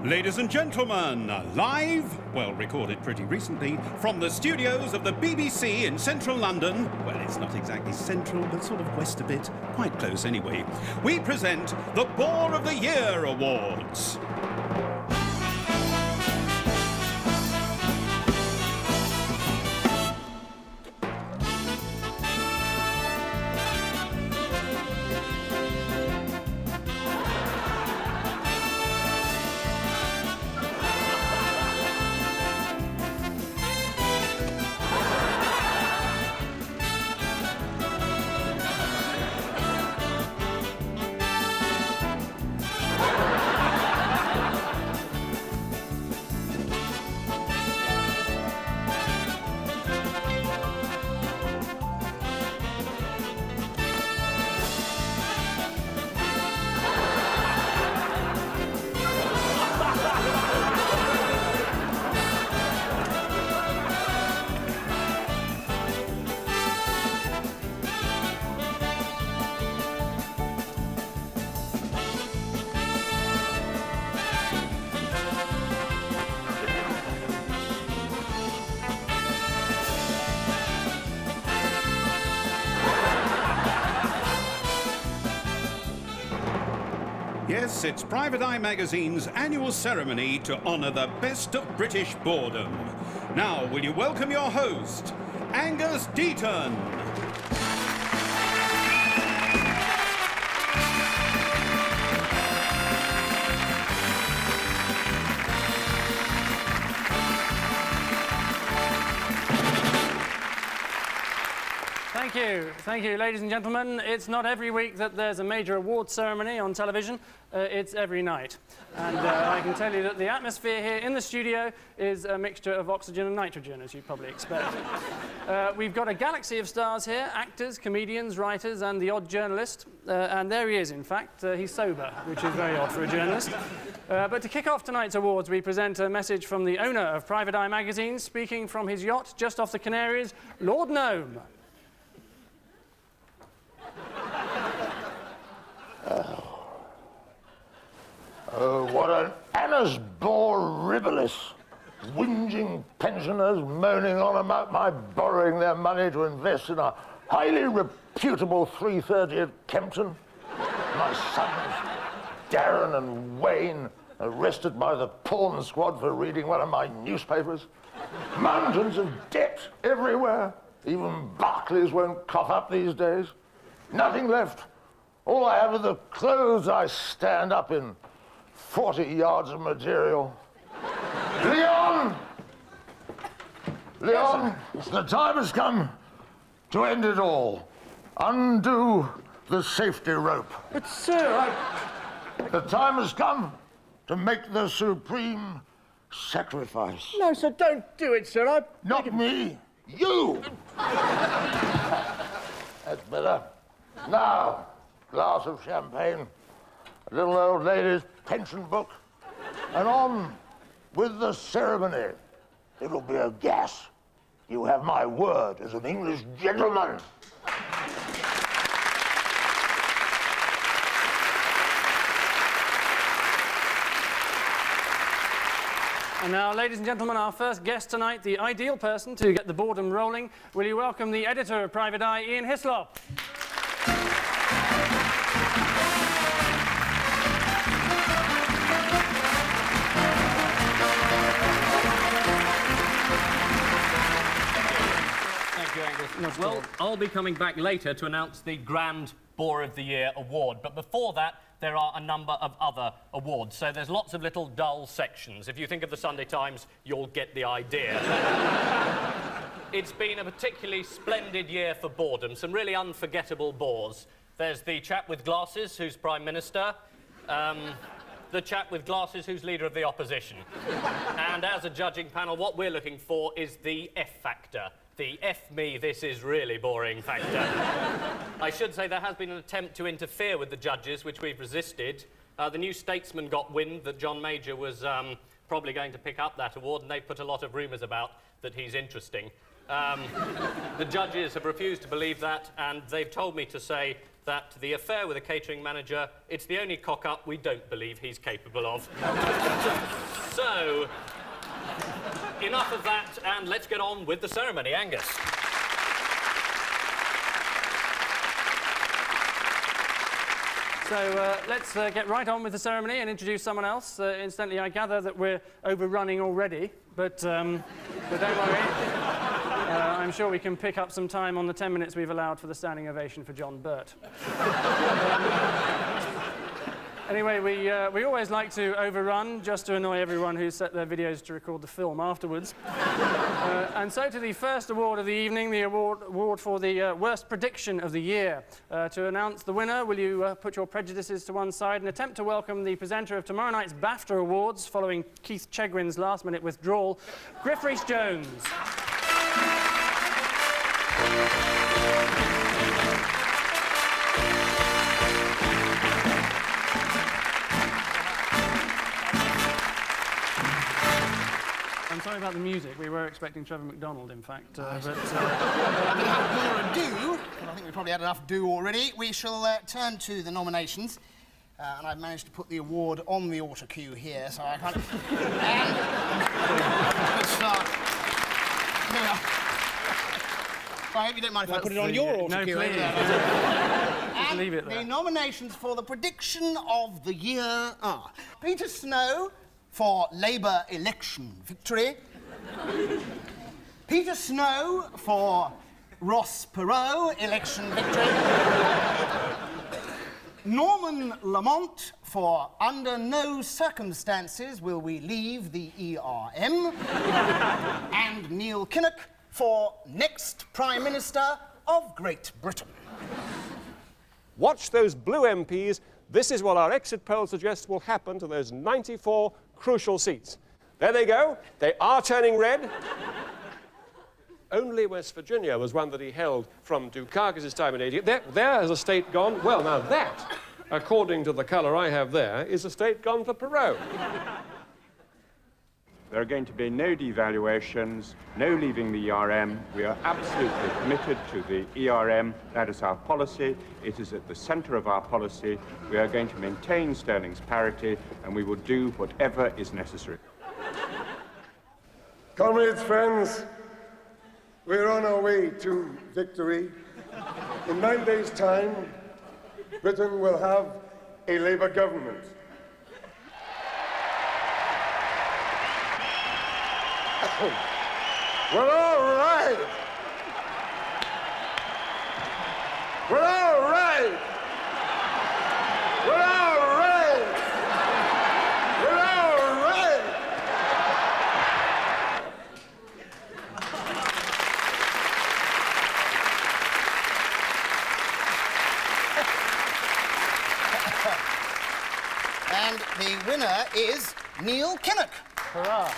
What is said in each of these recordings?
Ladies and gentlemen, live, well, recorded pretty recently, from the studios of the BBC in central London, well, it's not exactly central, but sort of west a bit, quite close anyway, we present the Bore of the Year Awards. Yes, it's Private Eye magazine's annual ceremony to honour the best of British boredom. Now, will you welcome your host, Angus Deayton? Thank you, ladies and gentlemen. It's not every week that there's a major awards ceremony on television. It's every night. And I can tell you that the atmosphere here in the studio is a mixture of oxygen and nitrogen, as you'd probably expect. We've got a galaxy of stars here, actors, comedians, writers, and the odd journalist. And there he is, in fact. He's sober, which is very odd for a journalist. But to kick off tonight's awards, we present a message from the owner of Private Eye magazine, speaking from his yacht just off the Canaries, Lord Gnome. What an annus bore ribbolus. Whinging pensioners moaning on about my borrowing their money to invest in a highly reputable 330 at Kempton. My sons, Darren and Wayne, arrested by the pawn squad for reading one of my newspapers. Mountains of debt everywhere. Even Barclays won't cough up these days. Nothing left. All I have are the clothes I stand up in. 40 yards of material. Leon! Leon, the time has come to end it all. Undo the safety rope. But, sir, The time has come to make the supreme sacrifice. No, sir, don't do it, sir. Not me. You! That's better. Now, glass of champagne, a little old lady's pension book, and on with the ceremony. It'll be a gas. You have my word as an English gentleman. And now, ladies and gentlemen, our first guest tonight, the ideal person to get the boredom rolling. Will you welcome the editor of Private Eye, Ian Hislop? Thank you, Angus. Well, I'll be coming back later to announce the Grand Bore of the Year award, but before that, there are a number of other awards, so there's lots of little dull sections. If you think of the Sunday Times, you'll get the idea. It's been a particularly splendid year for boredom, some really unforgettable bores. There's the chap with glasses, who's Prime Minister, the chap with glasses who's Leader of the Opposition. And as a judging panel, what we're looking for is the F factor. The F me, this is really boring factor. I should say there has been an attempt to interfere with the judges, which we've resisted. The New Statesman got wind that John Major was probably going to pick up that award, and they put a lot of rumours about that he's interesting. The judges have refused to believe that, and they've told me to say that the affair with a catering manager, it's the only cock-up we don't believe he's capable of. So, enough of that, and let's get on with the ceremony. Angus. So let's get right on with the ceremony and introduce someone else. Incidentally, I gather that we're overrunning already, but don't worry. I'm sure we can pick up some time on the 10 minutes we've allowed for the standing ovation for John Burt. Anyway, we always like to overrun just to annoy everyone who's set their videos to record the film afterwards. And so to the first award of the evening, the award for the worst prediction of the year. To announce the winner, will you put your prejudices to one side and attempt to welcome the presenter of tomorrow night's BAFTA Awards following Keith Chegwin's last-minute withdrawal, Griff Rhys-Jones. I'm sorry about the music. We were expecting Trevor McDonald, in fact. But without more ado, and I think we probably had enough ado already, we shall turn to the nominations. And I've managed to put the award on the auto cue here, so I can't. Good start. There we are. Well, I hope you don't mind if I put it on your auto cue. No, please. And leave it there. the nominations for the prediction of the year are Peter Snow for Labour election victory, Peter Snow for Ross Perot election victory, Norman Lamont for Under No Circumstances Will We Leave the ERM, and Neil Kinnock for Next Prime Minister of Great Britain. Watch those blue MPs. This is what our exit poll suggests will happen to those 94 crucial seats. There they go. They are turning red. Only West Virginia was one that he held from Dukakis' time in 88. There has a state gone. Well, now that, according to the colour I have there, is a state gone for Perot. There are going to be no devaluations, no leaving the ERM. We are absolutely committed to the ERM. That is our policy. It is at the centre of our policy. We are going to maintain sterling's parity, and we will do whatever is necessary. Comrades, friends, we're on our way to victory. In 9 days' time, Britain will have a Labour government. Well, all right. Well, all right. Well, all right. Well, all right. And the winner is Neil Kinnock. hurrah.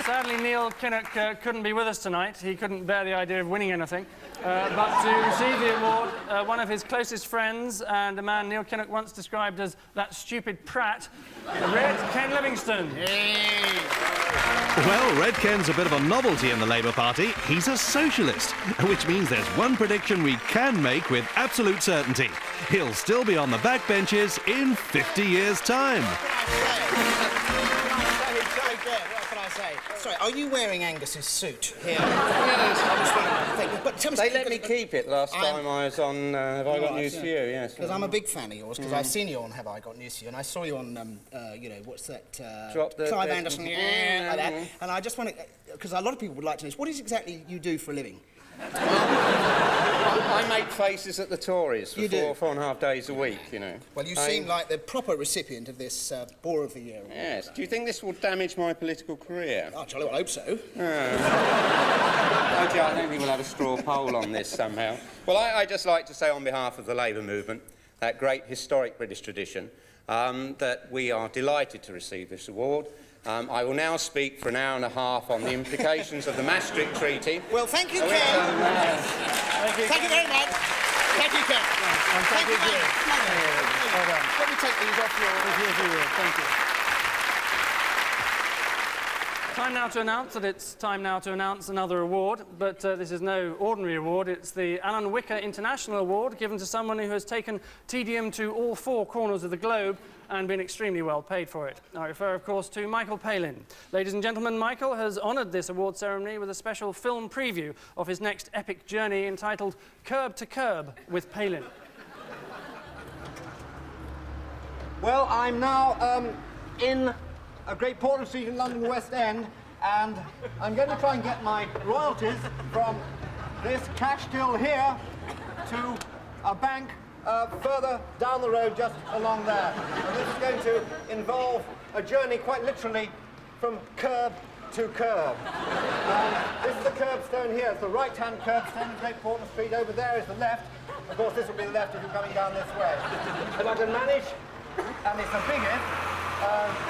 Sadly, Neil Kinnock couldn't be with us tonight. He couldn't bear the idea of winning anything. But to receive the award, one of his closest friends and a man Neil Kinnock once described as that stupid prat, Red Ken Livingstone. Hey. Well, Red Ken's a bit of a novelty in the Labour Party. He's a socialist, which means there's one prediction we can make with absolute certainty. He'll still be on the backbenches in 50 years' time. Sorry, are you wearing Angus's suit here? Yes. But tell me, they let me keep it last time I was on Have I Got News for You, yes. Because I'm a big fan of yours, because I've seen you on Have I Got News for You, and I saw you on, you know, what's that? Clive Anderson, like that. And I just want to, because a lot of people would like to know, what is exactly you do for a living? I make faces at the Tories for 4.5 days a week, you know. Well, you seem like the proper recipient of this Bore of the Year award. Yes. Do you think this will damage my political career? Oh, jolly well, I hope so. I don't think we'll have a straw poll on this somehow. Well, I'd just like to say on behalf of the Labour movement, that great historic British tradition, that we are delighted to receive this award. I will now speak for an hour and a half on the implications of the Maastricht Treaty. Well, thank you, Ken. Thank you very much. Thank you, Ken. Thank you. Let me take these off your... Thank you. time now to announce that it's time now to announce another award, but this is no ordinary award. It's the Alan Wicker International Award, given to someone who has taken tedium to all 4 corners of the globe and been extremely well paid for it. I refer, of course, to Michael Palin. Ladies and gentlemen, Michael has honoured this award ceremony with a special film preview of his next epic journey entitled Curb to Curb with Palin. Well, I'm now in a Great Portland Street in London West End, and I'm going to try and get my royalties from this cash till here to a bank further down the road just along there. And this is going to involve a journey quite literally from curb to curb. This is the curbstone here. It's the right-hand curbstone in Great Portland Street. Over there is the left. Of course, this will be the left if you're coming down this way. If I can manage, and it's a big if,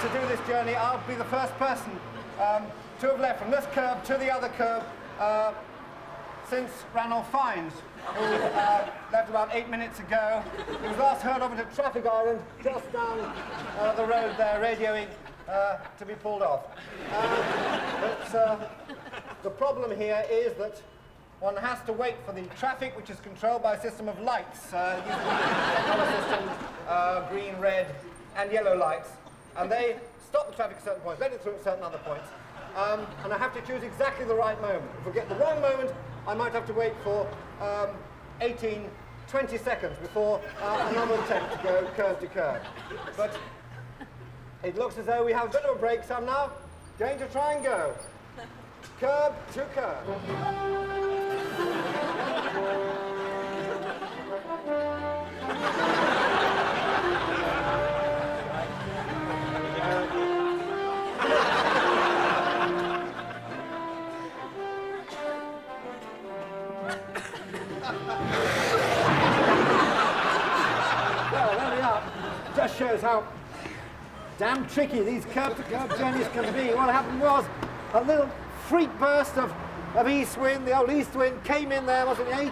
to do this journey, I'll be the first person to have left from this curb to the other curb since Ranulph Fiennes, who left about 8 minutes ago. He was last heard of at a traffic island just down the road there, radioing to be pulled off. But the problem here is that one has to wait for the traffic, which is controlled by a system of lights, using the colour system, green, red, and yellow lights. And they stop the traffic at certain points, let it through at certain other points. And I have to choose exactly the right moment. If I get the wrong moment, I might have to wait for 18, 20 seconds before another attempt to go curb to curb. But it looks as though we have a bit of a break, so I'm now going to try and go curb to curb. Well, there we are. Just shows how damn tricky these curb-to-curb journeys can be. What happened was a little freak burst of east wind. The old east wind came in there, wasn't it, 8,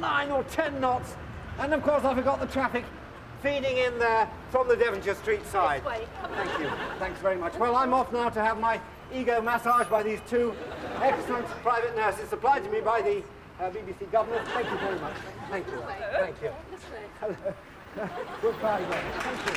9 or 10 knots. And of course I forgot the traffic feeding in there from the Devonshire Street side. Thank you. Thanks very much. Well, I'm off now to have my ego massaged by these 2 excellent private nurses supplied to me by the BBC government. Thank you very much. Thank you. Thank you. Goodbye, then. Thank you.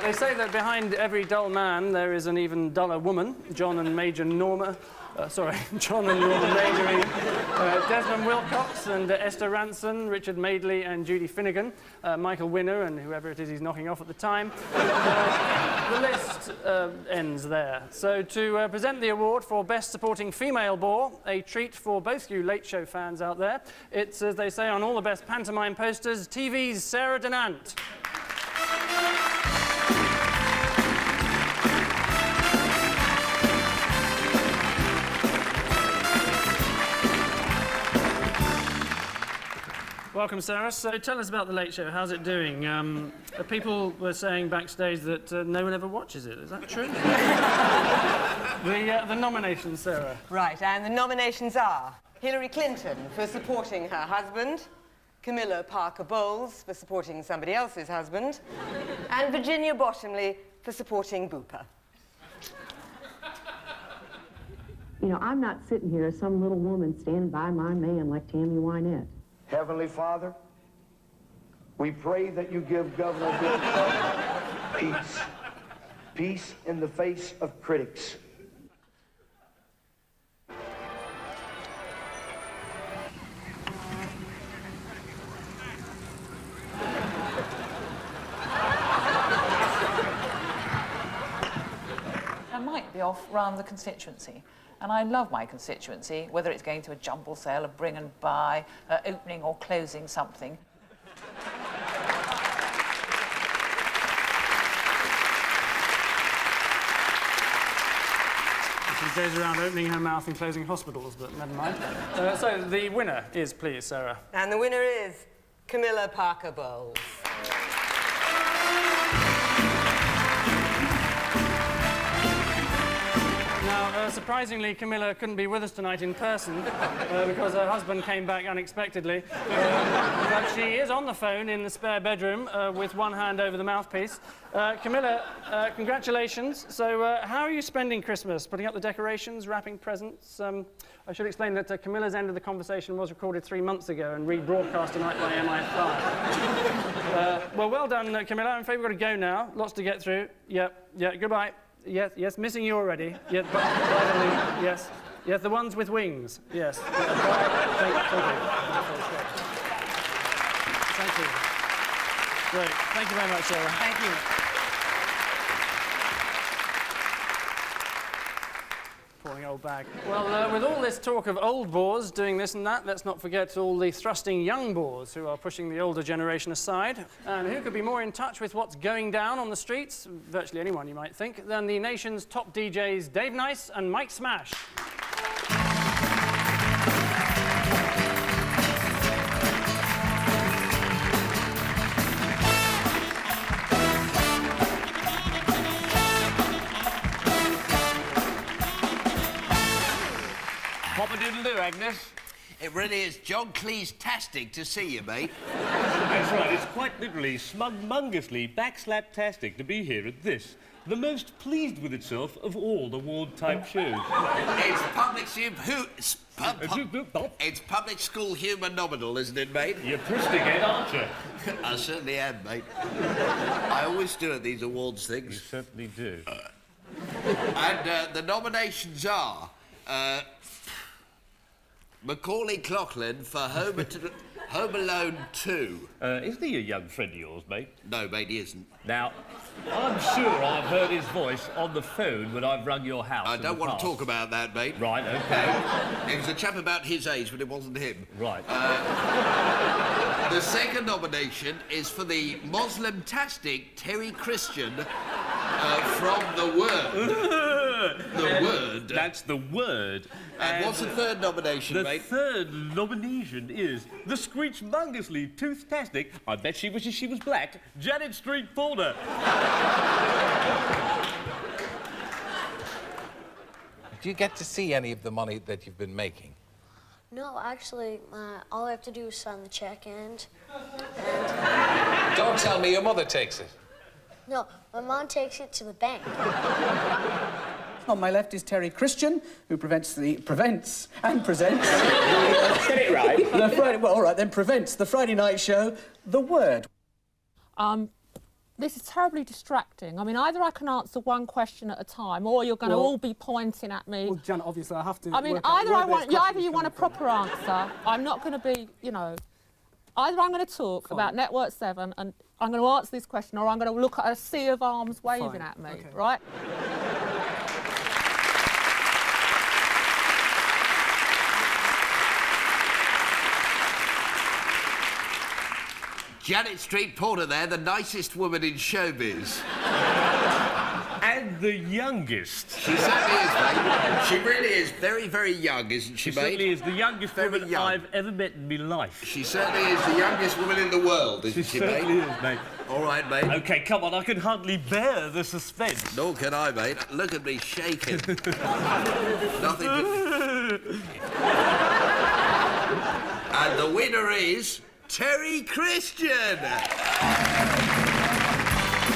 They say that behind every dull man there is an even duller woman. John and Norma Majoring, Desmond Wilcox and Esther Ranson, Richard Madeley and Judy Finnegan, Michael Winner and whoever it is he's knocking off at the time. The list ends there. So to present the award for Best Supporting Female Bore, a treat for both you Late Show fans out there, it's, as they say on all the best pantomime posters, TV's Sarah Dunant. Welcome, Sarah. So tell us about The Late Show. How's it doing? People were saying backstage that no one ever watches it. Is that true? The nominations, Sarah. Right, and the nominations are Hillary Clinton for supporting her husband, Camilla Parker Bowles for supporting somebody else's husband, and Virginia Bottomley for supporting Bupa. You know, I'm not sitting here as some little woman standing by my man like Tammy Wynette. Heavenly Father, we pray that you give Governor Vinnie peace. Peace in the face of critics. I might be off round the constituency. And I love my constituency, whether it's going to a jumble sale, a bring and buy, opening or closing something. She goes around opening her mouth and closing hospitals, but never mind. So the winner is, please, Sarah. And the winner is Camilla Parker Bowles. Now, surprisingly, Camilla couldn't be with us tonight in person because her husband came back unexpectedly. But she is on the phone in the spare bedroom with one hand over the mouthpiece. Camilla, congratulations. So, how are you spending Christmas? Putting up the decorations, wrapping presents? I should explain that Camilla's end of the conversation was recorded 3 months ago and rebroadcast tonight by MI5. Well done, Camilla. I'm afraid we've got to go now. Lots to get through. Yeah, goodbye. Yes, missing you already. Yeah, bye, yes, the ones with wings. Yes. Thank you. Thank you. Great. Thank you very much, Sarah. Thank you. Pouring old bag. Well, with all this talk of old bores doing this and that, let's not forget all the thrusting young bores who are pushing the older generation aside. And who could be more in touch with what's going down on the streets, virtually anyone you might think, than the nation's top DJs Dave Nice and Mike Smash. What-a-doodle-do, Agnes? It really is John Cleese-tastic to see you, mate. That's right, it's quite literally smug-mungously backslap-tastic to be here at this, the most pleased with itself of all award-type shows. It's public school humour nominal, isn't it, mate? You're prissy, aren't you? I certainly am, mate. I always do at these awards things. You certainly do. And the nominations are... Macaulay Culkin for Home Alone 2. Isn't he a young friend of yours, mate? No, mate, he isn't. Now, I'm sure I've heard his voice on the phone when I've rung your house. I don't want to talk about that, mate. Right, OK. It was a chap about his age, but it wasn't him. Right. The second nomination is for the Muslim-tastic Terry Christian from The Word. The Word. That's The Word. And what's the third nomination, mate? The third nomination is the screechmongously tooth-tastic, I bet she wishes she was black, Janet Street Porter. Do you get to see any of the money that you've been making? No, actually, all I have to do is sign the check and... Don't tell me your mother takes it. No, my mom takes it to the bank. On my left is Terry Christian, who presents... Get it right. Well, all right, then presents the Friday night show, The Word. This is terribly distracting. I mean, either I can answer one question at a time, or you're going to all be pointing at me. Well, Janet, obviously, I have to. I mean, either you want a proper answer. I'm not going to be, you know. Either I'm going to talk about Network 7 and I'm going to answer this question, or I'm going to look at a sea of arms waving at me, right? Janet Street Porter there, the nicest woman in showbiz. And the youngest. She certainly is, mate. She really is very, very young, isn't she, mate? She certainly is the youngest woman I've ever met in my life. She certainly is the youngest woman in the world, isn't she, mate? She certainly is, mate. All right, mate. OK, come on, I can hardly bear the suspense. Nor can I, mate. Look at me shaking. Nothing but... And the winner is... Terry Christian!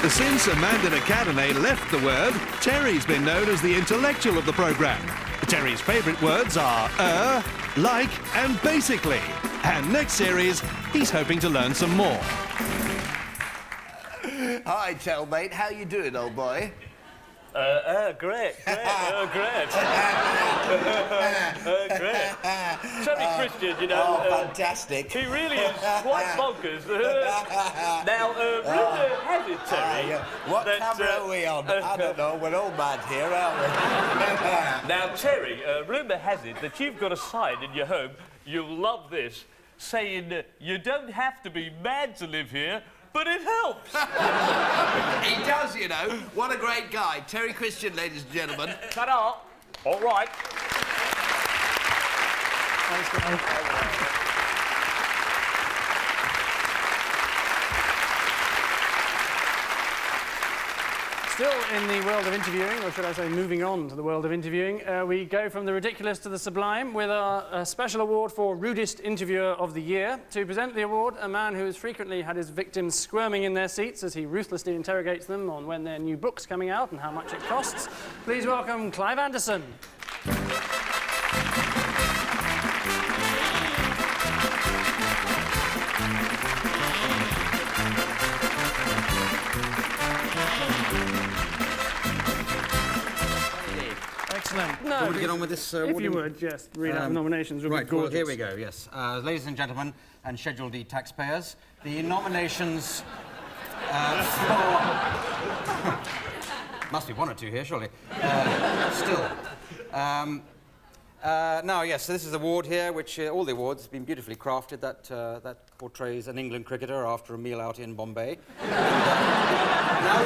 Since Amanda Academy left The Word, Terry's been known as the intellectual of the programme. Terry's favourite words are like and basically. And next series, he's hoping to learn some more. Hi, Tellmate. How you doing, old boy? Great. Great. Terry Christian, you know... Oh, fantastic. He really is quite bonkers. Now, rumour has it, Terry... What camera are we on? I don't know. We're all mad here, aren't we? Now, Terry, rumour has it that you've got a sign in your home, you'll love this, saying you don't have to be mad to live here, but it helps. He does, you know. What a great guy. Terry Christian, ladies and gentlemen. Ta-da. All right. Thanks, guys. Still in the world of interviewing, or should I say moving on to the world of interviewing, we go from the ridiculous to the sublime with our special award for Rudest Interviewer of the Year. To present the award, a man who has frequently had his victims squirming in their seats as he ruthlessly interrogates them on when their new book's coming out and how much it costs. Please welcome Clive Anderson. Excellent. No, would you get on with this? If you would, just read out the nominations. Would Right, be gorgeous. well, here we go, yes. Ladies and gentlemen, and Schedule D taxpayers, the nominations for... Must be one or two here, surely. Still. Now, yes, so this is the award here, which all the awards have been beautifully crafted. That portrays an England cricketer after a meal out in Bombay. Now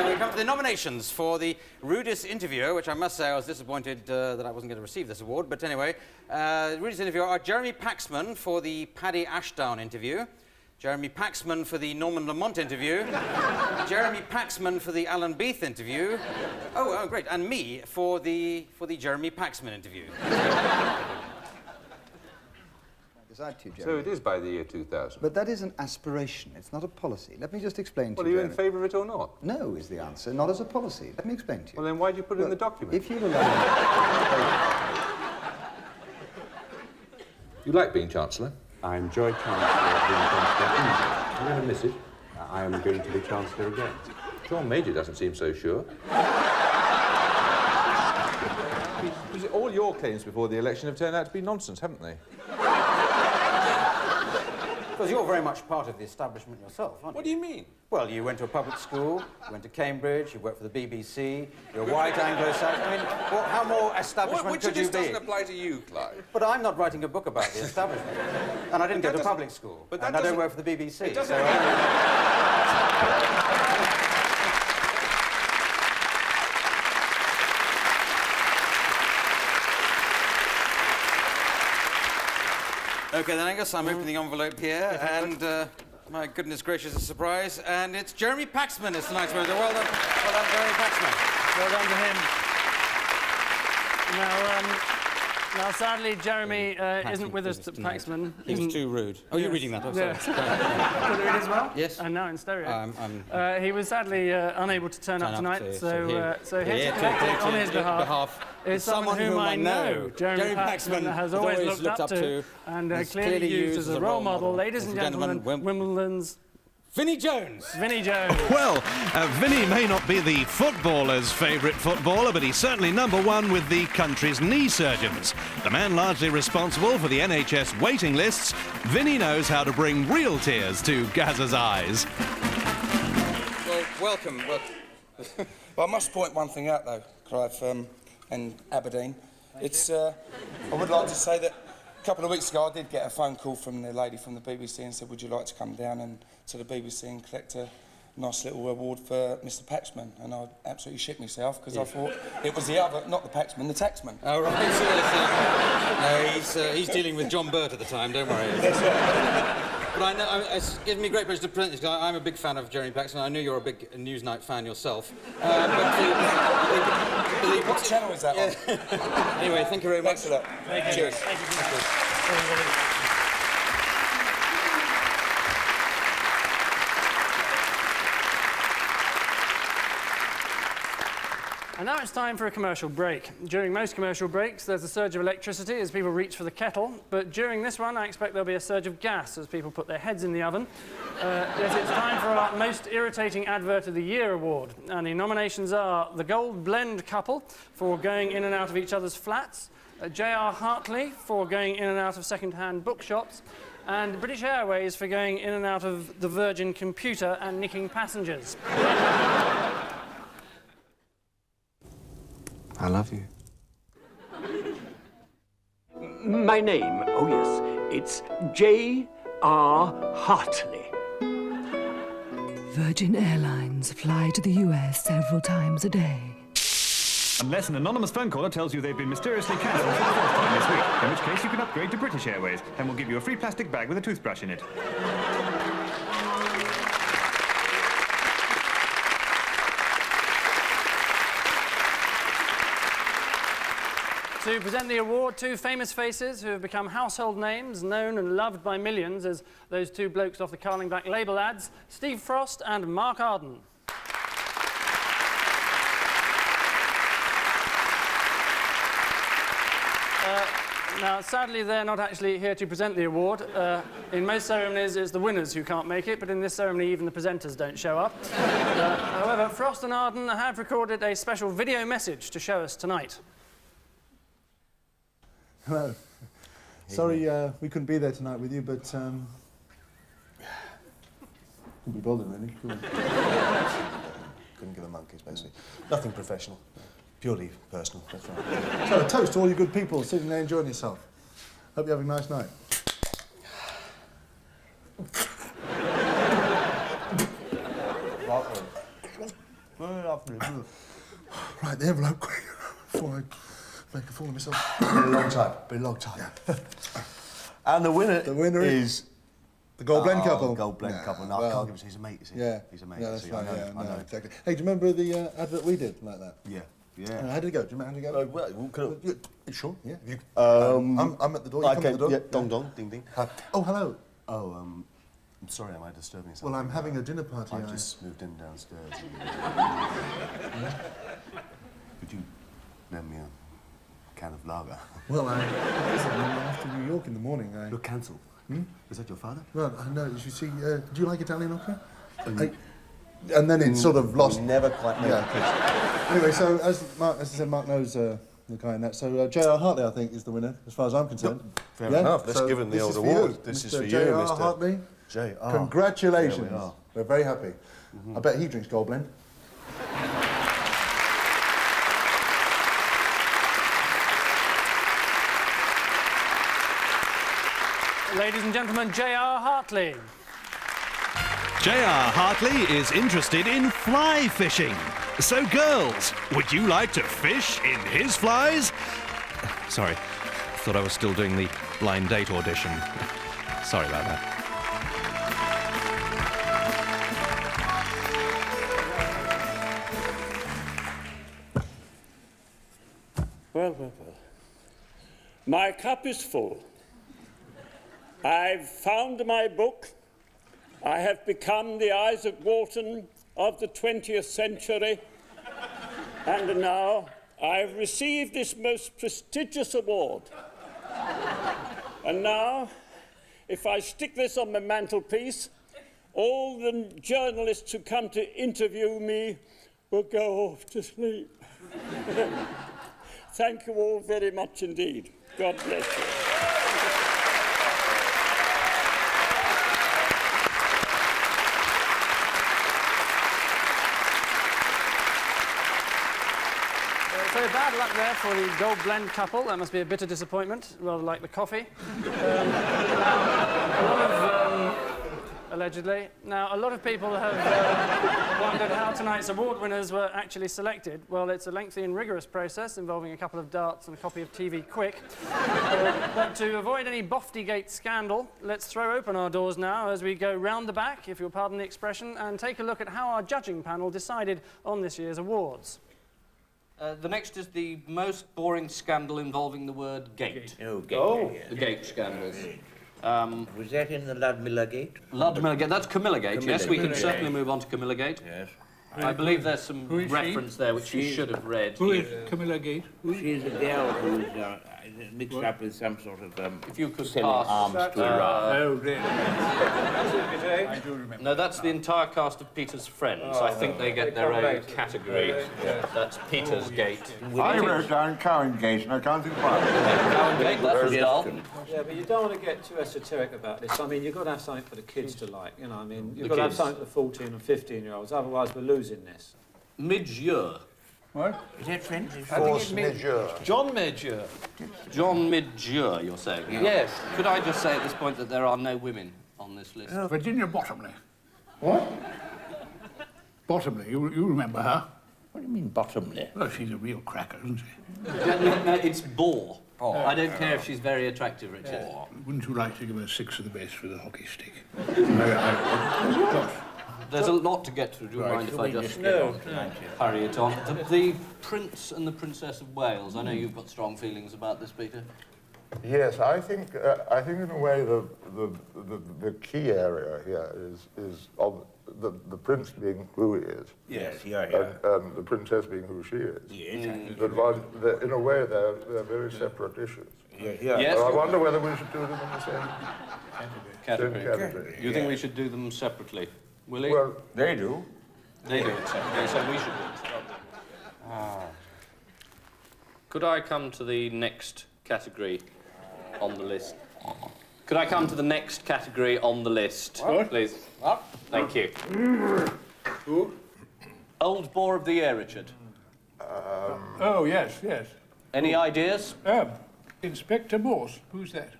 we come to the nominations for the Rudest Interviewer, which I must say I was disappointed that I wasn't going to receive this award. But anyway, Rudest Interviewer are Jeremy Paxman for the Paddy Ashdown interview, Jeremy Paxman for the Norman Lamont interview, Jeremy Paxman for the Alan Beath interview, oh, great, and me for the Jeremy Paxman interview. Decide to, So it is by the year 2000. But that is an aspiration. It's not a policy. Let me just explain to you. Well, are you in favour of it or not? No, is the answer. Not as a policy. Let me explain to you. Well, then why do you put it in the document? If you allow You like being Chancellor? I enjoy Chancellor being Chancellor. I'm going to miss it. I am going to be Chancellor again. John Major doesn't seem so sure. Because all your claims before the election have turned out to be nonsense, haven't they? Because you're very much part of the establishment yourself, aren't you? What do you mean? Well, you went to a public school, you went to Cambridge, you worked for the BBC, you're a white Anglo-Saxon. I mean, how more establishment could you be? Which of this doesn't apply to you, Clive? But I'm not writing a book about the establishment. And I didn't go to public school. But that and I don't work for the BBC. It doesn't... So OK, then, Angus, I'm opening the envelope here, and my goodness gracious, a surprise, and it's Jeremy Paxman is tonight's winner. Well done, Jeremy Paxman. Well done to him. Now, sadly, Jeremy isn't with us. Paxman. He was too rude. Oh, you're reading that? Oh, sorry. Can you read as well? Yes. And now in stereo. He was sadly unable to turn up tonight, so here to collect it on his behalf is someone whom I know. Jeremy Paxman has always looked up to and clearly used as a role model. Ladies and gentlemen, Wimbledon's Vinnie Jones. Vinnie Jones. Well, Vinnie may not be the footballer's favourite footballer, but he's certainly #1 with the country's knee surgeons. The man largely responsible for the NHS waiting lists, Vinnie knows how to bring real tears to Gazza's eyes. Well, welcome. Well, I must point one thing out, though, Clive and Aberdeen. It's, I would like to say that a couple of weeks ago I did get a phone call from the lady from the BBC and said, would you like to come down and to the BBC and collect a nice little award for Mr. Paxman? And I absolutely shit myself because I thought it was the other, not the Paxman, the Taxman. Oh, right. No, he's dealing with John Burt at the time, don't worry. But I know, it's given me great pleasure to present this guy. I'm a big fan of Jeremy Paxman. I know you're a big Newsnight fan yourself. What channel is that on? Anyway, thank you very much. Thanks a lot. Thank you. Cheers. Thank you. And now it's time for a commercial break. During most commercial breaks, there's a surge of electricity as people reach for the kettle, but during this one, I expect there'll be a surge of gas as people put their heads in the oven. Yes, it's time for our Most Irritating Advert of the Year award, and the nominations are the Gold Blend Couple for going in and out of each other's flats, J.R. Hartley for going in and out of second-hand bookshops, and British Airways for going in and out of the Virgin computer and nicking passengers. I love you. My name, oh yes, it's J.R. Hartley. Virgin Airlines fly to the US several times a day. Unless an anonymous phone caller tells you they've been mysteriously cancelled for the fourth time this week, in which case you can upgrade to British Airways, and we'll give you a free plastic bag with a toothbrush in it. To present the award, two famous faces who have become household names, known and loved by millions as those two blokes off the Carling Black label ads, Steve Frost and Mark Arden. Now, sadly, they're not actually here to present the award. In most ceremonies, it's the winners who can't make it, but in this ceremony, even the presenters don't show up. However, Frost and Arden have recorded a special video message to show us tonight. Hello. Sorry we couldn't be there tonight with you, but couldn't be bothered, really. Couldn't give a monkey's, basically. Nothing professional. Purely personal, that's right. So, a toast to all you good people sitting there enjoying yourself. Hope you're having a nice night. Right, the envelope, quick, before I make a fool of myself. Been a long time, been a long time. Yeah. And the winner is... The Gold Blend couple. The Gold Blend couple. No, I can't give it. He's a mate, is he? Yeah. He's a mate. Yeah, that's right. I know. Exactly. Hey, do you remember the advert we did like that? Yeah. Yeah. How did it go? Do you remember how did it go? Well, sure. Yeah. I'm at the door. You come at the door. Yeah. Dong dong. Ding ding. Oh, hello. Oh, I'm sorry. Am I disturbing something? Well, I'm having a dinner party. I've just moved in downstairs. Could you lend me a can of lager? Well, listen, I'm off to New York in the morning. You're cancelled. Is that your father? Well, I know. You see, do you like Italian opera? And then it's sort of lost. Never quite made the pitch. Anyway, so as I said, Mark knows the guy in that. So J.R. Hartley, I think, is the winner, as far as I'm concerned. Fair enough. Let's give him the old award. This is for you, J.R. Mr. Hartley. J.R. Congratulations. There we are. We're very happy. I bet he drinks Gold Blend. Ladies and gentlemen, J.R. Hartley. J.R. Hartley is interested in fly fishing. So, girls, would you like to fish in his flies? Sorry, thought I was still doing the blind date audition. Sorry about that. Well. My cup is full. I've found my book. I have become the Isaac Walton of the 20th century. And now I've received this most prestigious award. And now, if I stick this on my mantelpiece, all the journalists who come to interview me will go off to sleep. Thank you all very much indeed. God bless you. So bad luck there for the Gold Blend couple. That must be a bitter disappointment, rather like the coffee. Allegedly. Now, a lot of people have wondered how tonight's award winners were actually selected. Well, it's a lengthy and rigorous process involving a couple of darts and a copy of TV Quick. But to avoid any Boftygate scandal, let's throw open our doors now as we go round the back, if you'll pardon the expression, and take a look at how our judging panel decided on this year's awards. The next is the most boring scandal involving the word gate. Oh, gate. The gate scandals. Was that in the Ludmilla Gate? Ludmilla Gate, that's Camilla Gate, Camilla yes, we can Gate. certainly move on to Camilla Gate. Yes. I believe there's some reference there which you should have read. Who is Camilla Gate? She's a girl who's mixed up with some sort of if you could selling pass, arms to Iran. Oh, really? I do remember. No, that's the entire cast of Peter's Friends. I think they get their own category. That's Peter's Gate. I wrote down Cowan Gate and I can't think why. Cowan Gate, that was dull. Yeah, but you don't want to get too esoteric about this. I mean, you've got to have something for the kids to like, you know. I mean, you've got to have something for 14 and 15-year-olds, otherwise we're losing this. Mid-year. What? Is that French? Force majeure. John Majeure. John Mid-year, you're saying? Yes. Could I just say at this point that there are no women on this list? Virginia Bottomley. What? Bottomley, you remember her? What do you mean, Bottomley? Well, she's a real cracker, isn't she? No, it's Bore. I don't care if she's very attractive, Richard. Wouldn't you like to give her 6 of the best with a hockey stick? Of course. There's a lot to get through. Do you mind if I just hurry it on? The Prince and the Princess of Wales. I know you've got strong feelings about this, Peter. Yes, I think in a way the key area here is of the prince being who he is. Yes, and the princess being who she is. Yes. In a way, they're very separate issues. Yes. So I wonder whether we should do them in the same category. You think we should do them separately? Will he? Well, they do. They do it separately, so we should do it separately. Could I come to the next category on the list? Could I come to the next category on the list, please? Thank you. Old bore of the year, Richard. Oh, yes. Any ideas? Inspector Morse. Who's that?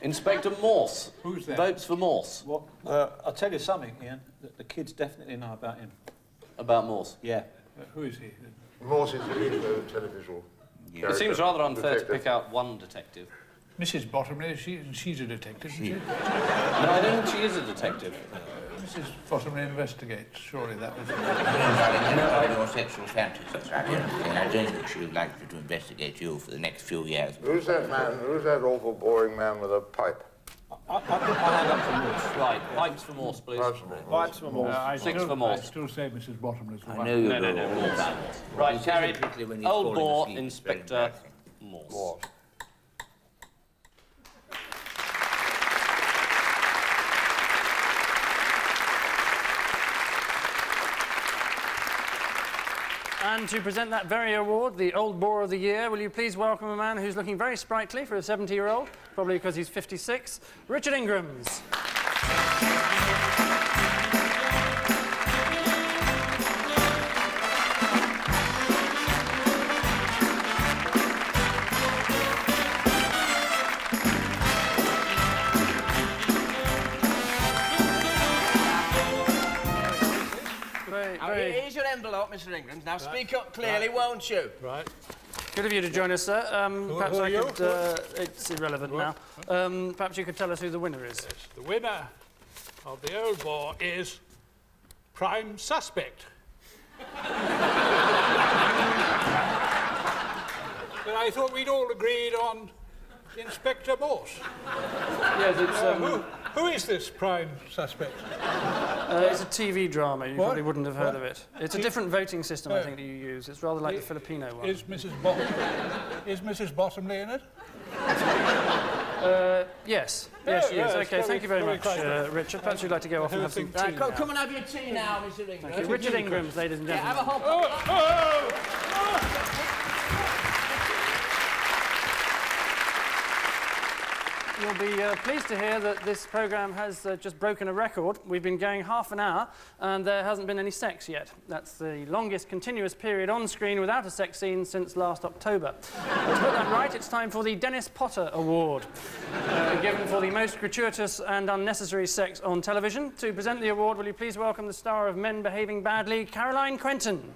Inspector Morse. Who's that? Votes for Morse. Well, I'll tell you something, Ian. The kids definitely know about him. About Morse? Yeah. Who is he? Morse is the televisual. It seems rather unfair to pick out one detective. Mrs. Bottomley, she's a detective, isn't she? No, I don't think she is a detective. Mrs. Bottomley investigates. Surely that was... Your sexual fantasies, I don't think she would like you to investigate you for the next few years. Who's that man? Who's that awful boring man with a pipe? I put my hand up for Morse. Right, pipes for Morse, please. Pipes for Morse. Six for Morse. I still say Mrs. Bottomley's the I one. know you No. Morse. Right, carried. Old bore, asleep, Inspector Morse. And to present that very award, the Old Bore of the Year, will you please welcome a man who's looking very sprightly for a 70-year-old, probably because he's 56, Richard Ingrams. Here's your envelope, Mr. Ingrams. Now speak up clearly, won't you? Right. Good of you to join us, sir. Perhaps I could... it's irrelevant now. Perhaps you could tell us who the winner is. Yes, the winner of the Old Bore is Prime Suspect. But I thought we'd all agreed on Inspector Morse. Yes, it's... Who is this Prime Suspect? It's a TV drama. You probably wouldn't have heard of it. It's a different voting system, I think, that you use. It's rather like the Filipino one. Is Mrs. Bottomley in it? Yes. Yes, she is. OK, thank you very much, Richard. Perhaps you'd like to go off and have some tea now. Come and have your tea now, Mr. Ingrams. Thank you. Richard Ingrams, ladies and gentlemen. Yeah, have a hop. You'll be pleased to hear that this programme has just broken a record. We've been going half an hour and there hasn't been any sex yet. That's the longest continuous period on screen without a sex scene since last October. To put that right, it's time for the Dennis Potter Award, given for the most gratuitous and unnecessary sex on television. To present the award, will you please welcome the star of Men Behaving Badly, Caroline Quentin.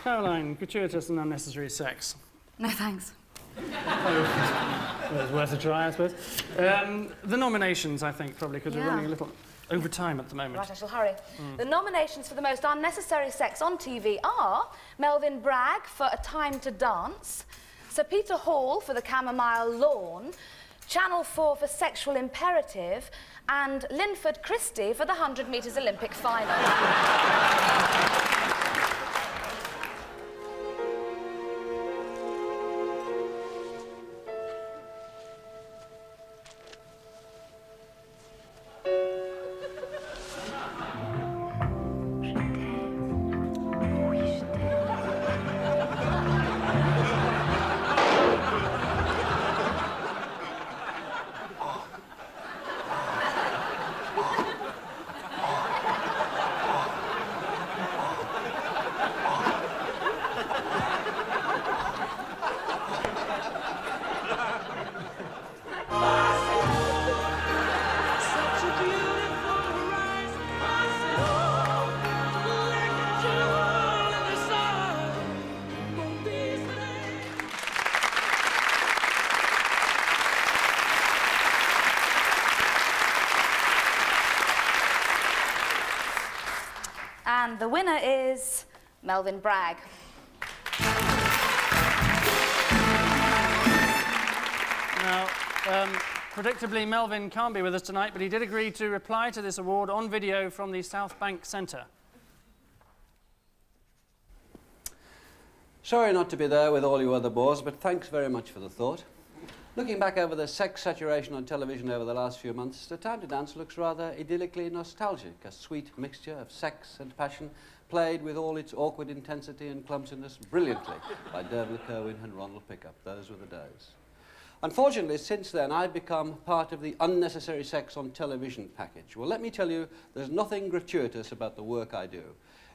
Caroline, gratuitous and unnecessary sex. No, thanks. Well, it's worth a try, I suppose. The nominations, I think, probably, because we're running a little over time at the moment. Right, I shall hurry. The nominations for the most unnecessary sex on TV are Melvyn Bragg for A Time to Dance, Sir Peter Hall for The Chamomile Lawn, Channel 4 for Sexual Imperative, and Linford Christie for the 100 metres Olympic final. winner is Melvin Bragg. Now, predictably, Melvin can't be with us tonight, but he did agree to reply to this award on video from the South Bank Centre. Sorry not to be there with all you other bores, but thanks very much for the thought. Looking back over the sex saturation on television over the last few months, The Time to Dance looks rather idyllically nostalgic, a sweet mixture of sex and passion, played with all its awkward intensity and clumsiness brilliantly by Dervla Kerwin and Ronald Pickup. Those were the days. Unfortunately, since then, I've become part of the unnecessary sex on television package. Well, let me tell you, there's nothing gratuitous about the work I do.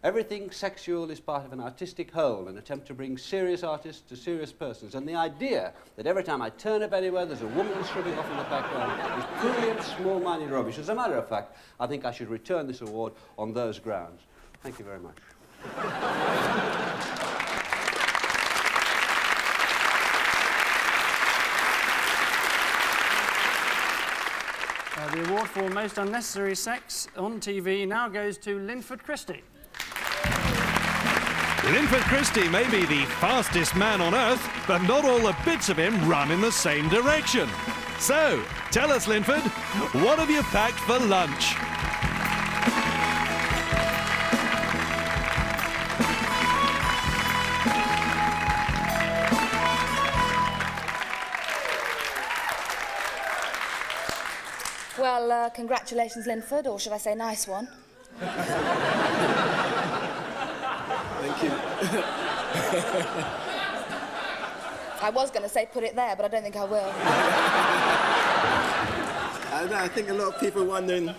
Everything sexual is part of an artistic whole, an attempt to bring serious artists to serious persons. And the idea that every time I turn up anywhere, there's a woman shrugging off in the background is brilliant, small-minded rubbish. As a matter of fact, I think I should return this award on those grounds. Thank you very much. The award for most unnecessary sex on TV now goes to Linford Christie. Linford Christie may be the fastest man on earth, but not all the bits of him run in the same direction. So, tell us, Linford, what have you packed for lunch? Well, congratulations, Linford, or should I say nice one? Thank you. I was going to say put it there, but I don't think I will. I don't know, I think a lot of people are wondering, you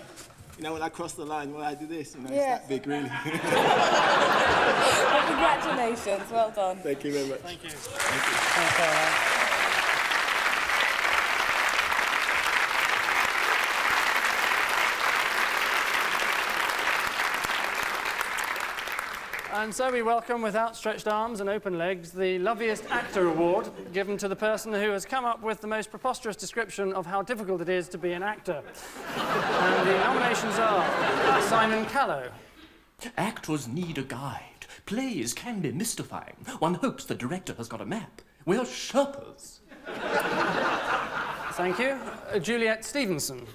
know, when I cross the line, will I do this? You know, Yeah. It's that big, really. Well, congratulations, well done. Thank you very much. Thank you. Thank you. Thanks, Caroline. And so we welcome, with outstretched arms and open legs, the Loviest Actor Award, given to the person who has come up with the most preposterous description of how difficult it is to be an actor. And the nominations are Simon Callow. Actors need a guide. Plays can be mystifying. One hopes the director has got a map. We're Sherpas. Thank you. Juliet Stevenson.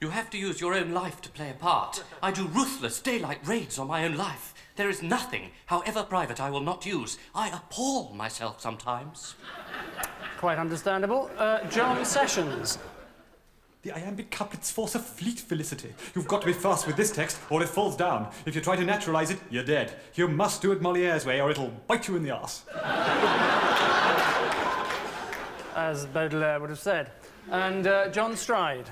You have to use your own life to play a part. I do ruthless daylight raids on my own life. There is nothing, however private, I will not use. I appall myself sometimes. Quite understandable. John Sessions. The iambic couplets force a fleet felicity. You've got to be fast with this text, or it falls down. If you try to naturalise it, you're dead. You must do it Moliere's way, or it'll bite you in the arse. As Baudelaire would have said. And John Stride.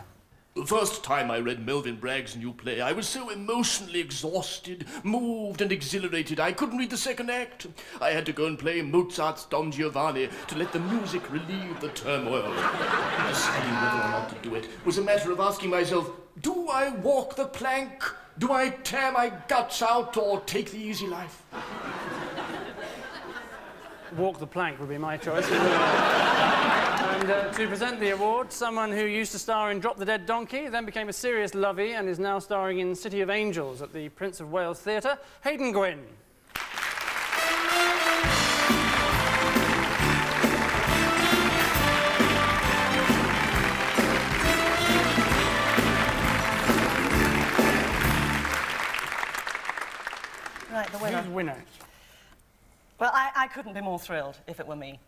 The first time I read Melvin Bragg's new play, I was so emotionally exhausted, moved and exhilarated, I couldn't read the second act. I had to go and play Mozart's Don Giovanni to let the music relieve the turmoil. Deciding whether or not to do it was a matter of asking myself, do I walk the plank? Do I tear my guts out or take the easy life? Walk the plank would be my choice. And to present the award, someone who used to star in Drop the Dead Donkey, then became a serious lovey and is now starring in City of Angels at the Prince of Wales Theatre, Haydn Gwynne. Right, the winner. Who's winner? Well, I couldn't be more thrilled if it were me.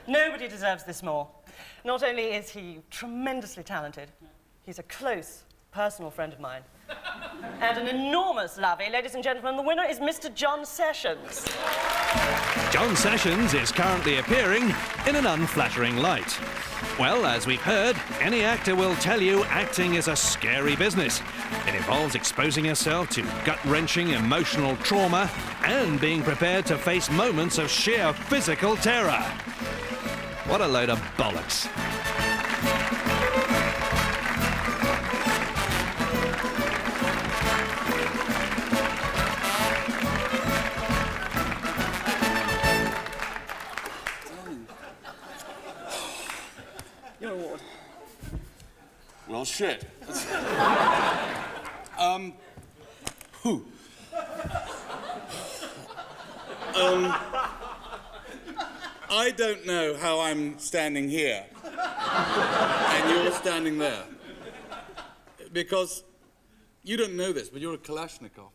Nobody deserves this more. Not only is he tremendously talented, he's a close, personal friend of mine. And an enormous lovey. Ladies and gentlemen, the winner is Mr. John Sessions. John Sessions is currently appearing in an unflattering light. Well, as we've heard, any actor will tell you acting is a scary business. It involves exposing yourself to gut-wrenching emotional trauma and being prepared to face moments of sheer physical terror. What a load of bollocks. Your award. Well, shit. Whew. I don't know how I'm standing here and you're standing there. Because you don't know this, but you're a Kalashnikov.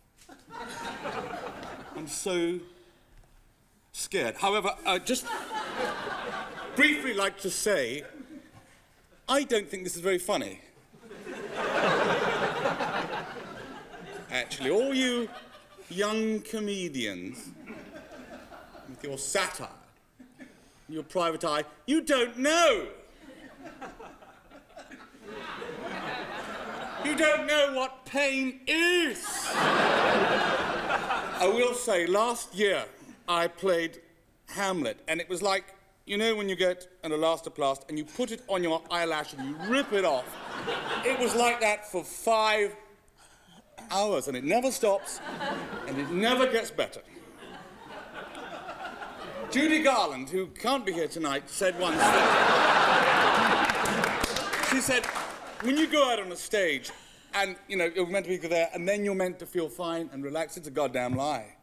I'm so scared. However, I'd just briefly like to say, I don't think this is very funny. Actually, all you young comedians with your satire, your private eye, you don't know. You don't know what pain is. I will say, last year I played Hamlet, and it was like, you know when you get an elastoplast and you put it on your eyelash and you rip it off? It was like that for 5 hours, and it never stops, and it never gets better. Judy Garland, who can't be here tonight, said once that... She said, when you go out on a stage and, you know, you're meant to be there and then you're meant to feel fine and relaxed, it's a goddamn lie.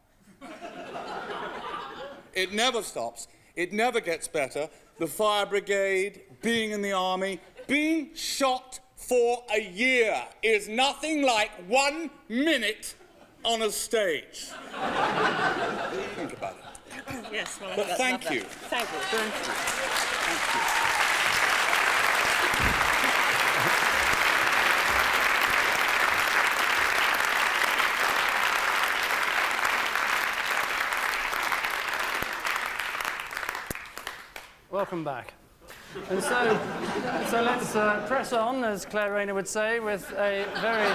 It never stops. It never gets better. The fire brigade, being in the army, being shot for a year is nothing like 1 minute on a stage. Think about it. Yes, well, But thank you. Thank you. Thank you. Thank you. Welcome back. And so let's press on, as Claire Rayner would say, with a very,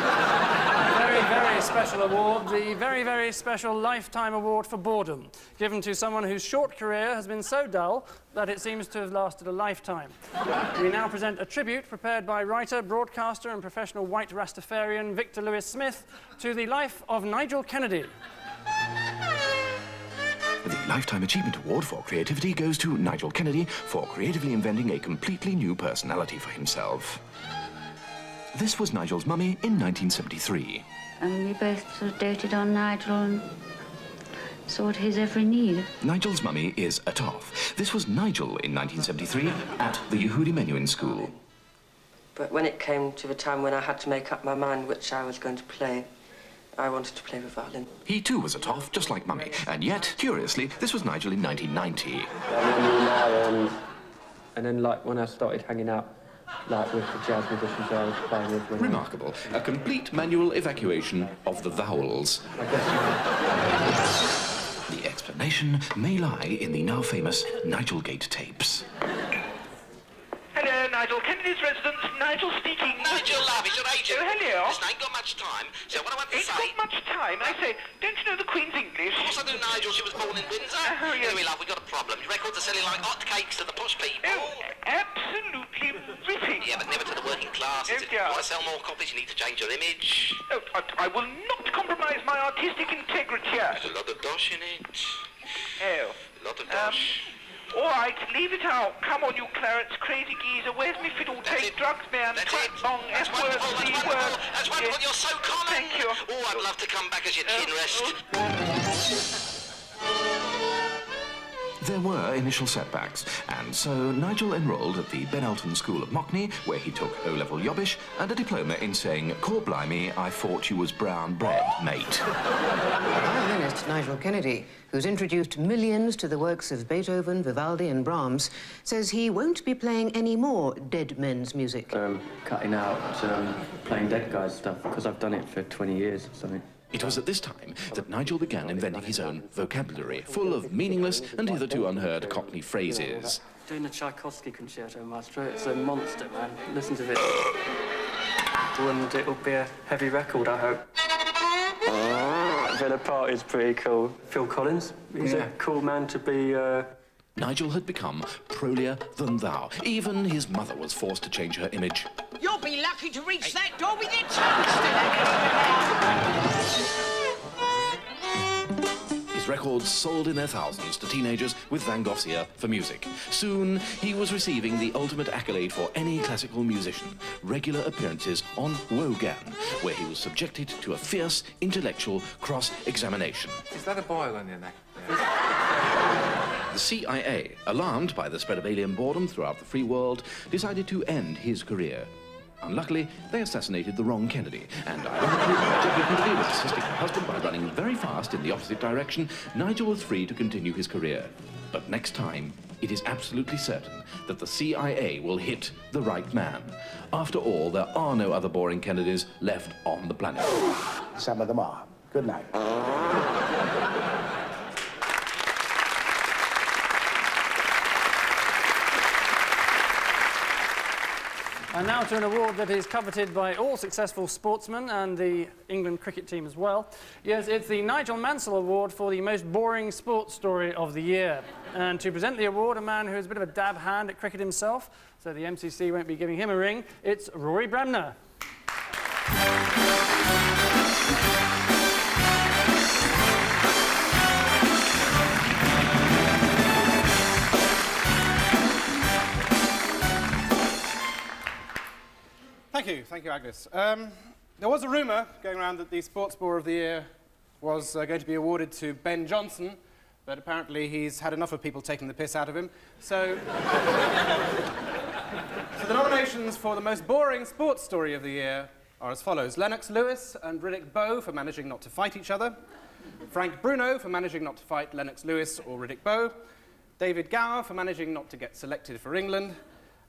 very special award, the very, very special Lifetime Award for Boredom, given to someone whose short career has been so dull that it seems to have lasted a lifetime. We now present a tribute prepared by writer, broadcaster and professional white Rastafarian Victor Lewis Smith to the life of Nigel Kennedy. The Lifetime Achievement Award for Creativity goes to Nigel Kennedy for creatively inventing a completely new personality for himself. This was Nigel's mummy in 1973. And we both sort of doted on Nigel and sought his every need. Nigel's mummy is a toff. This was Nigel in 1973 at the Yehudi Menuhin School. But when it came to the time when I had to make up my mind which I was going to play, I wanted to play the violin. He too was a toff, just like mummy. And yet, curiously, this was Nigel in 1990. And then, like, when I started hanging out, like, with the jazz musicians I was playing with... Remarkable. A complete manual evacuation of the vowels. The explanation may lie in the now famous Nigel Gate tapes. Hello, Nigel Kennedy's residence. Nigel speaking. Nigel, love, it's your agent. Oh, hello. Listen, I ain't got much time, so what I want to Ain't say... got much time. I say, don't you know the Queen's English? Of course I do, Nigel. She was born in Windsor. Oh, yes. Anyway, love, we've got a problem. Your records are selling like hotcakes to the posh people. Oh, absolutely ripping. Yeah, but never to the working class. Oh, dear. Want to sell more copies, you need to change your image. Oh, I will not compromise my artistic integrity. There's a lot of dosh in it. Oh. A lot of dosh. All right, leave it out. Come on, you Clarence, crazy geezer. Where's me fiddle? Take drugs, man. Twat long, F-word, C-word. That's wonderful. You're so common. Thank you. Oh, I'd love to come back as your chin rest. There were initial setbacks, and so Nigel enrolled at the Ben Elton School of Mockney, where he took O-level yobbish and a diploma in saying, "Cor blimey, I thought you was brown bread, mate." Violinist Nigel Kennedy, who's introduced millions to the works of Beethoven, Vivaldi and Brahms, says he won't be playing any more dead men's music. Cutting out playing dead guys stuff, because I've done it for 20 years or something. It was at this time that Nigel began inventing his own vocabulary, full of meaningless and hitherto unheard Cockney phrases. Doing the Tchaikovsky concerto, Maestro. It's a monster, man. Listen to this. And it'll be a heavy record, I hope. The part is pretty cool. Phil Collins, he's a cool man to be... Nigel had become prolier than thou. Even his mother was forced to change her image. You'll be lucky to reach that door with your tongue. His records sold in their thousands to teenagers with Van Gogh's ear for music. Soon, he was receiving the ultimate accolade for any classical musician, regular appearances on Wogan, where he was subjected to a fierce intellectual cross-examination. Is that a boil on your neck? Yeah. The CIA, alarmed by the spread of alien boredom throughout the free world, decided to end his career. Unluckily, they assassinated the wrong Kennedy, and ironically, Jeffrey Kennedy was assisting her husband by running very fast in the opposite direction. Nigel was free to continue his career. But next time, it is absolutely certain that the CIA will hit the right man. After all, there are no other boring Kennedys left on the planet. Some of them are. Good night. And now to an award that is coveted by all successful sportsmen and the England cricket team as well. Yes, it's the Nigel Mansell Award for the most boring sports story of the year. And to present the award, a man who is a bit of a dab hand at cricket himself, so the MCC won't be giving him a ring, it's Rory Bremner. Thank you, Angus. There was a rumour going around that the Sports Bore of the Year was going to be awarded to Ben Johnson, but apparently he's had enough of people taking the piss out of him. So, so the nominations for the most boring sports story of the year are as follows. Lennox Lewis and Riddick Bowe for managing not to fight each other. Frank Bruno for managing not to fight Lennox Lewis or Riddick Bowe. David Gower for managing not to get selected for England.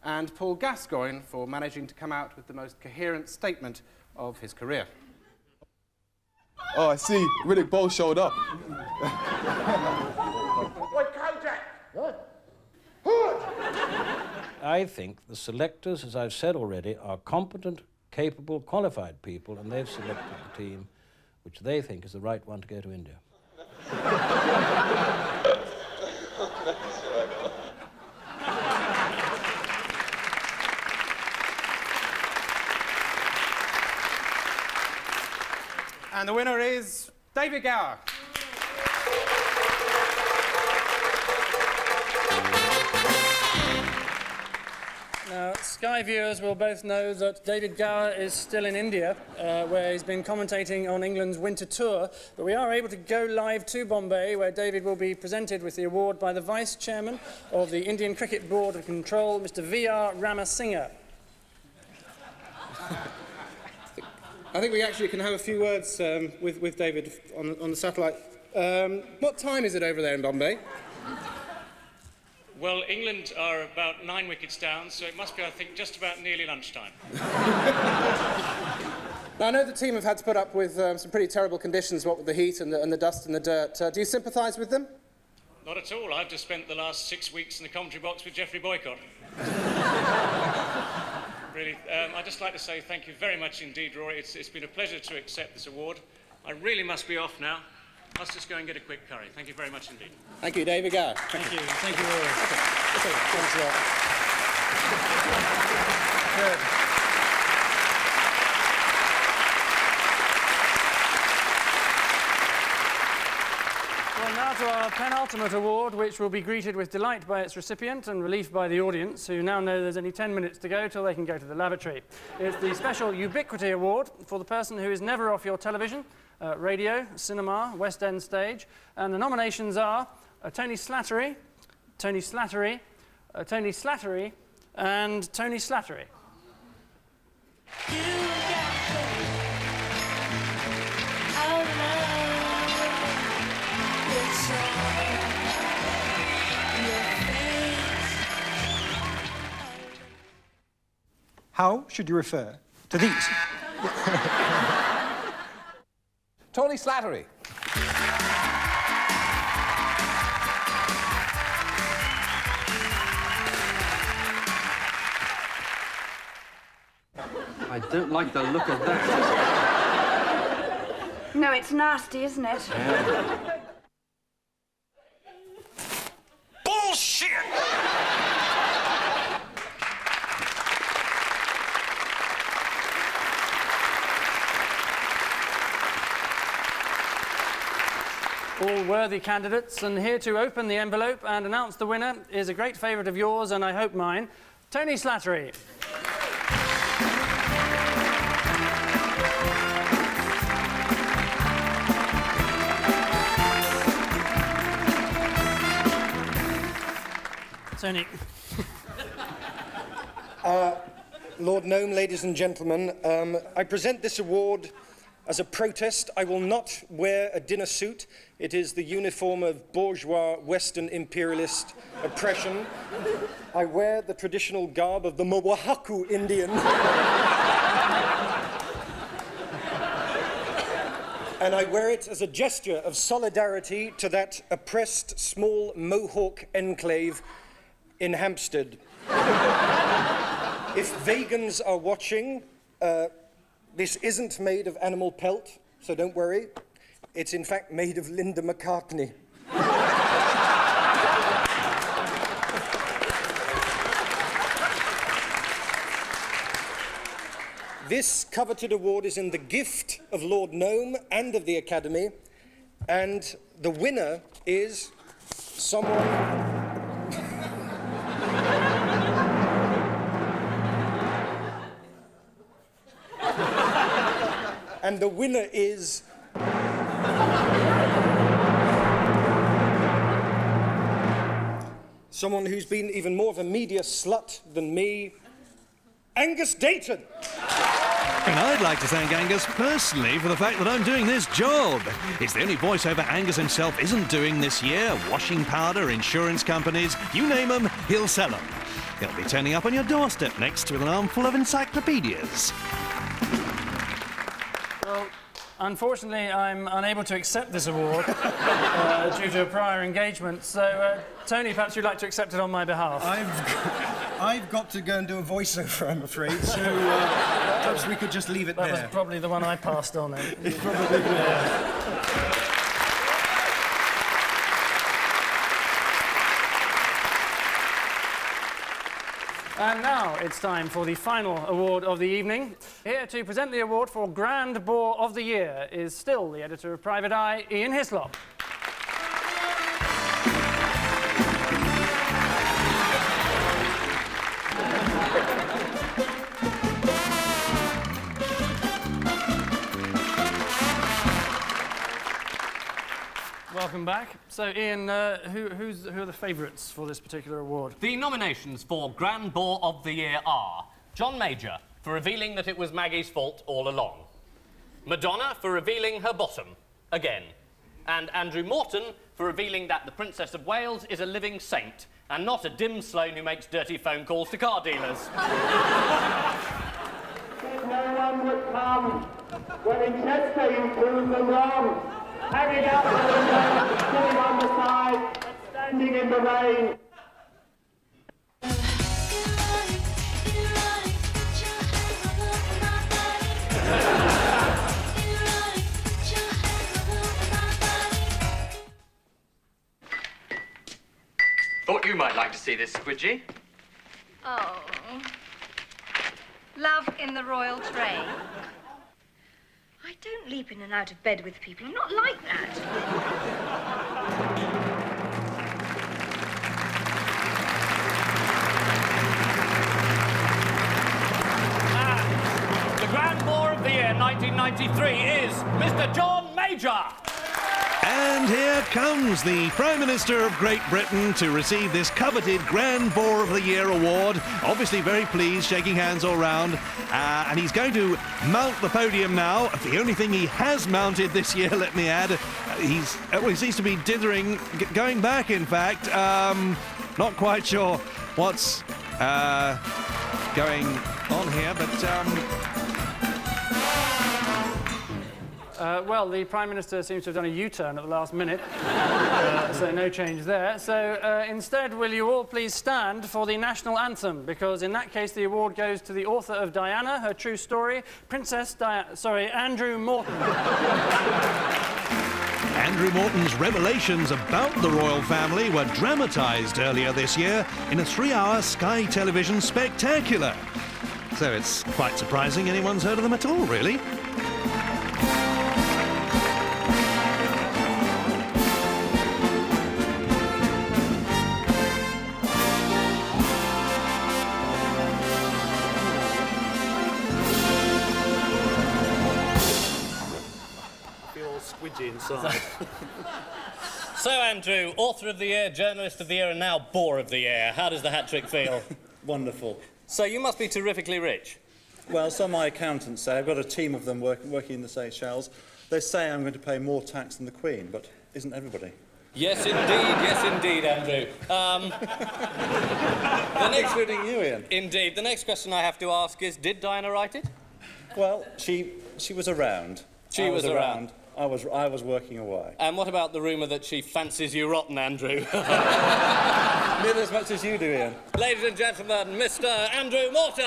And Paul Gascoigne for managing to come out with the most coherent statement of his career. Oh, I see. Riddick Bowe showed up. Wait, Kojak! What? I think the selectors, as I've said already, are competent, capable, qualified people, and they've selected the team which they think is the right one to go to India. And the winner is David Gower. Now, Sky viewers will both know that David Gower is still in India, where he's been commentating on England's winter tour. But we are able to go live to Bombay, where David will be presented with the award by the Vice Chairman of the Indian Cricket Board of Control, Mr. V.R. Ramasinghe. I think we actually can have a few words with David on the satellite. What time is it over there in Bombay? Well, England are about 9 wickets down, so it must be, I think, just about nearly lunchtime. Now, I know the team have had to put up with some pretty terrible conditions, what with the heat and the dust and the dirt. Do you sympathise with them? Not at all. I've just spent the last 6 weeks in the commentary box with Geoffrey Boycott. Really, I'd just like to say thank you very much indeed, Rory. It's been a pleasure to accept this award. I really must be off now. Let's just go and get a quick curry. Thank you very much indeed. Thank you, David Gower. Thank you, Rory. Okay. Thanks a lot. Good. Well, now to our penultimate award, which will be greeted with delight by its recipient and relief by the audience, who now know there's only 10 minutes to go till they can go to the lavatory. It's the special Ubiquity Award for the person who is never off your television, radio, cinema, West End stage. And the nominations are Tony Slattery, Tony Slattery, Tony Slattery, and Tony Slattery. How should you refer to these? Tony Slattery. I don't like the look of that. No, it's nasty, isn't it? Yeah. Bullshit! All worthy candidates, and here to open the envelope and announce the winner is a great favourite of yours, and I hope mine, Tony Slattery. Tony. Lord Gnome, ladies and gentlemen, I present this award as a protest. I will not wear a dinner suit. It is the uniform of bourgeois Western imperialist oppression. I wear the traditional garb of the Mwahaku Indian. And I wear it as a gesture of solidarity to that oppressed small Mohawk enclave in Hampstead. If vegans are watching, this isn't made of animal pelt, so don't worry. It's in fact made of Linda McCartney. This coveted award is in the gift of Lord Gnome and of the Academy, and the winner is someone... And the winner is... someone who's been even more of a media slut than me, Angus Deayton. And I'd like to thank Angus personally for the fact that I'm doing this job. It's the only voiceover Angus himself isn't doing this year. Washing powder, insurance companies, you name them, he'll sell them. He'll be turning up on your doorstep next with an armful of encyclopedias. Well, unfortunately, I'm unable to accept this award due to a prior engagement. So, Tony, perhaps you'd like to accept it on my behalf. I've got to go and do a voiceover, I'm afraid, so perhaps we could just leave it there. That was probably the one I passed on, then. It's probably And now it's time for the final award of the evening. Here to present the award for Grand Bore of the Year is still the editor of Private Eye, Ian Hislop. Welcome back. So, Ian, who are the favourites for this particular award? The nominations for Grand Bore of the Year are John Major, for revealing that it was Maggie's fault all along. Madonna, for revealing her bottom, again. And Andrew Morton, for revealing that the Princess of Wales is a living saint, and not a dim Sloane who makes dirty phone calls to car dealers. No one would come. Well, in Chester, you proved them wrong. Hanging out the window, sitting on the side, and standing in the rain. Thought you might like to see this, Squidgy. Oh. Love in the royal train. I don't leap in and out of bed with people. I'm not like that. The Grand Bore of the Year 1993 is Mr. John Major. And here comes the Prime Minister of Great Britain to receive this coveted Grand Bore of the Year award. Obviously very pleased, shaking hands all round. And he's going to mount the podium now. The only thing he has mounted this year, let me add. He seems to be dithering, going back, in fact. Not quite sure what's going on here, but... Well, the Prime Minister seems to have done a U-turn at the last minute, so no change there. So instead, will you all please stand for the national anthem, because in that case the award goes to the author of Diana, Her True Story, Andrew Morton. Andrew Morton's revelations about the royal family were dramatised earlier this year in a 3-hour Sky Television spectacular. So it's quite surprising anyone's heard of them at all, really. Squidgy inside. So, Andrew, Author of the Year, Journalist of the Year, and now Bore of the Year. How does the hat-trick feel? Wonderful. So you must be terrifically rich. Well, so my accountants say. I've got a team of them working in the Seychelles. They say I'm going to pay more tax than the Queen, but isn't everybody? Yes, indeed, Andrew. Including you, Ian. Indeed. The next question I have to ask is, did Diana write it? Well, she was around. She was around. I was working away. And what about the rumour that she fancies you rotten, Andrew? Nearly as much as you do, Ian. Ladies and gentlemen, Mr. Andrew Morton.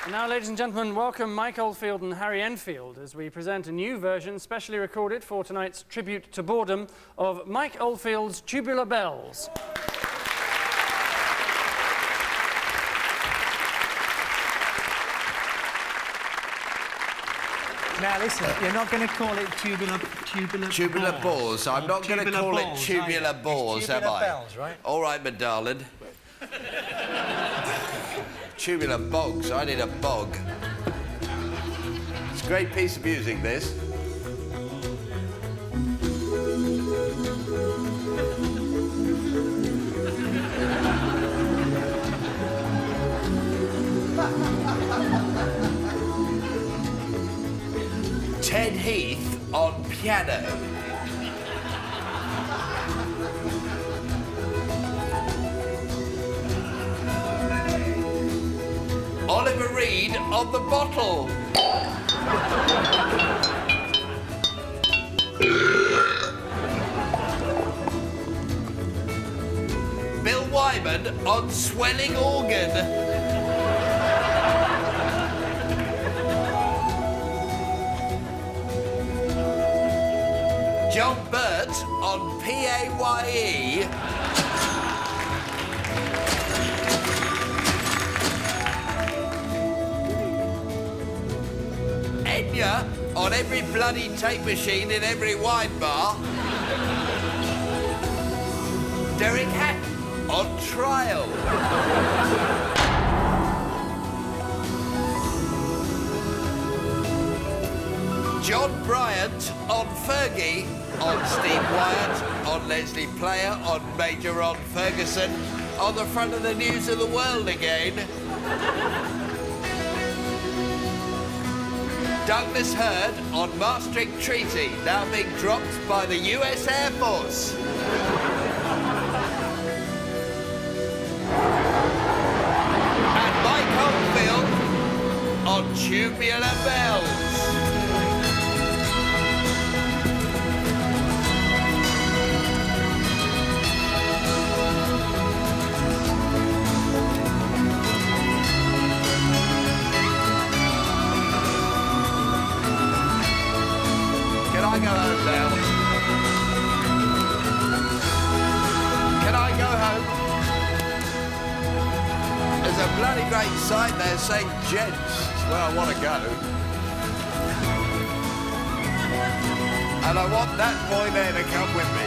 And now, ladies and gentlemen, welcome Mike Oldfield and Harry Enfield as we present a new version specially recorded for tonight's tribute to boredom of Mike Oldfield's Tubular Bells. Now listen, you're not going to call it tubular bores. I'm not going to call it tubular bores, am I? Bells, right? All right, my darling. Tubular bogs. I need a bog. It's a great piece of music, this. Ted Heath on piano. Oliver Reed on the bottle. Bill Wyman on swelling organ. John Burt on PAYE. Enya on every bloody tape machine in every wine bar. Derek Hatton on trial. John Bryant on Fergie, on Steve Wyatt, on Leslie Player, on Major Ron Ferguson, on the front of the News of the World again. Douglas Hurd on Maastricht Treaty, now being dropped by the US Air Force. And Mike Oldfield on Tubular Bells. Can I go home now? Can I go home? There's a bloody great sign there saying gents. It's where I want to go. And I want that boy there to come with me.